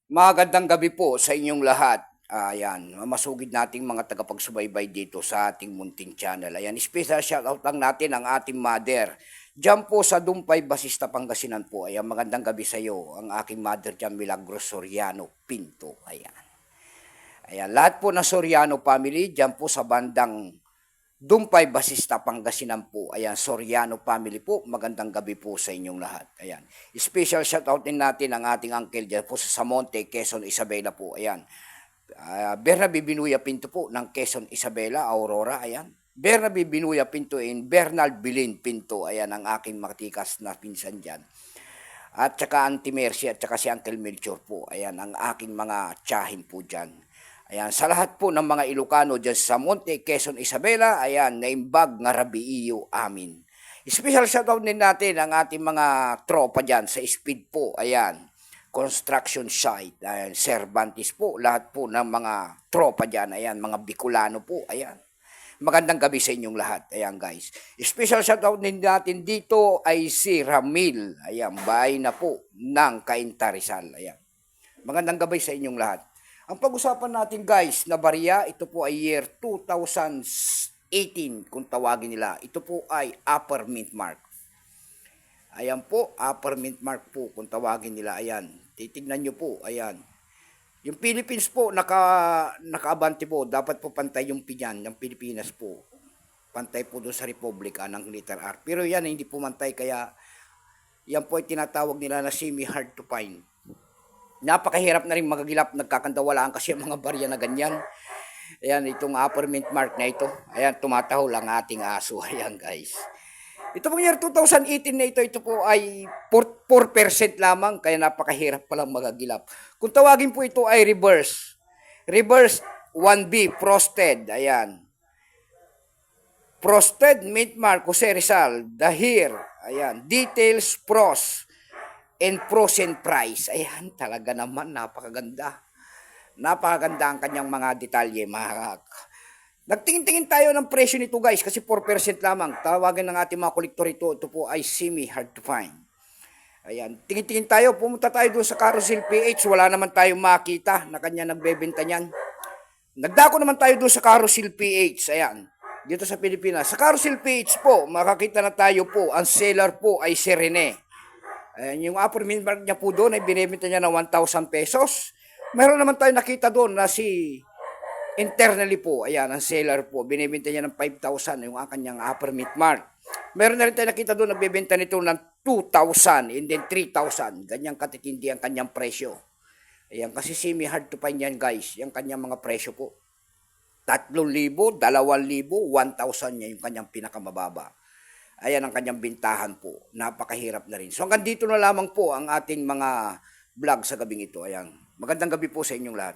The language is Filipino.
Magandang gabi po sa inyong lahat. Ayan, masugid nating mga tagapagsubaybay dito sa ating munting channel. Ayan, special shoutout lang natin ang ating mother. Diyan po sa Dumpay, Basista, Pangasinan po. Ayan, magandang gabi sa iyo. Ang aking mother diyan, Milagros Soriano Pinto. Ayan. Ayan, lahat po ng Soriano family, diyan po sa bandang Dumpay, Basista, Pangasinan po. Ayan, Soriano family po. Magandang gabi po sa inyong lahat. Ayan. Special shoutout din natin ang ating uncle dyan po sa Samonte, Quezon, Isabela po. Ayan. Bernabe Binuya Pinto po ng Quezon, Isabela, Aurora. Ayan. Bernabe Binuya Pinto in Bernal Bilin Pinto. Ayan ang aking matikas na pinsan dyan. At saka Auntie Mercy at saka si Uncle Melchor po. Ayan ang aking mga tiyahin po dyan. Ayan, sa lahat po ng mga Ilocano dyan sa Monte, Quezon, Isabela, ayan, naimbag nga rabiiyo amin. Special shoutout din natin ang ating mga tropa dyan sa Speed po, ayan, construction site, ayan, Cervantes po, lahat po ng mga tropa dyan, ayan, mga Bicolano po, ayan. Magandang gabi sa inyong lahat, ayan guys. Special shoutout din natin dito ay si Ramil, ayan, bahay na po ng Cainta Rizal, ayan. Magandang gabi sa inyong lahat. Ang pag-usapan natin guys na barya, ito po ay year 2018 kung tawagin nila. Ito po ay upper mint mark. Ayan po, upper mint mark po kung tawagin nila. Ayan, titignan nyo po, ayan. Yung Philippines po, nakaabante po, dapat po pantay yung pinyan, yung Pilipinas po. Pantay po doon sa Republika ng letter R. Pero yan, hindi po mantay, kaya yan po ay tinatawag nila na semi-hard to find. Napakahirap na rin magagilap, nagkakandawalaan kasi ang mga barya na ganyan. Ayan, itong upper mint mark na ito. Ayan, tumatahol ang ating aso. Ayan guys. Ito pong year 2018 na ito po ay 4% lamang, kaya napakahirap palang magagilap. Kung tawagin po ito ay reverse. Reverse 1B, frosted. Ayan. Frosted mint mark, Jose Rizal, Dahir. Ayan, details, pros. And frozen price. Ayan, talaga naman, napakaganda. Napakaganda ang kanyang mga detalye. Nagtingin-tingin tayo ng presyo nito guys, kasi 4% lamang. Tawagan ng ating mga kolektor ito po ay semi-hard to find. Ayan, tingin-tingin tayo, pumunta tayo doon sa Carousel PH, wala naman tayong makita na kanya nagbebenta niyan. Nagdako naman tayo doon sa Carousel PH, ayan, dito sa Pilipinas. Sa Carousel PH po, makakita na tayo po, ang seller po ay si Rene. Ayan, yung upper mint mark niya po doon ay binibenta niya ng 1,000 pesos. Meron naman tayo nakita doon na si internally po, ayan, ang seller po, binibenta niya ng 5,000 yung kanyang upper mint mark. Meron na rin tayo nakita doon na bibenta nito ng 2,000 and then 3,000. Ganyang katitindi ang kanyang presyo. Ayan, kasi semi-hard to find yan guys, yung kanyang mga presyo po. 3,000, 2,000, 1,000 niya yung kanyang pinakamababa. Ayan ang kanyang bintahan po. Napakahirap na rin. So hanggang dito na lamang po ang ating mga vlog sa gabing ito. Ayan. Magandang gabi po sa inyong lahat.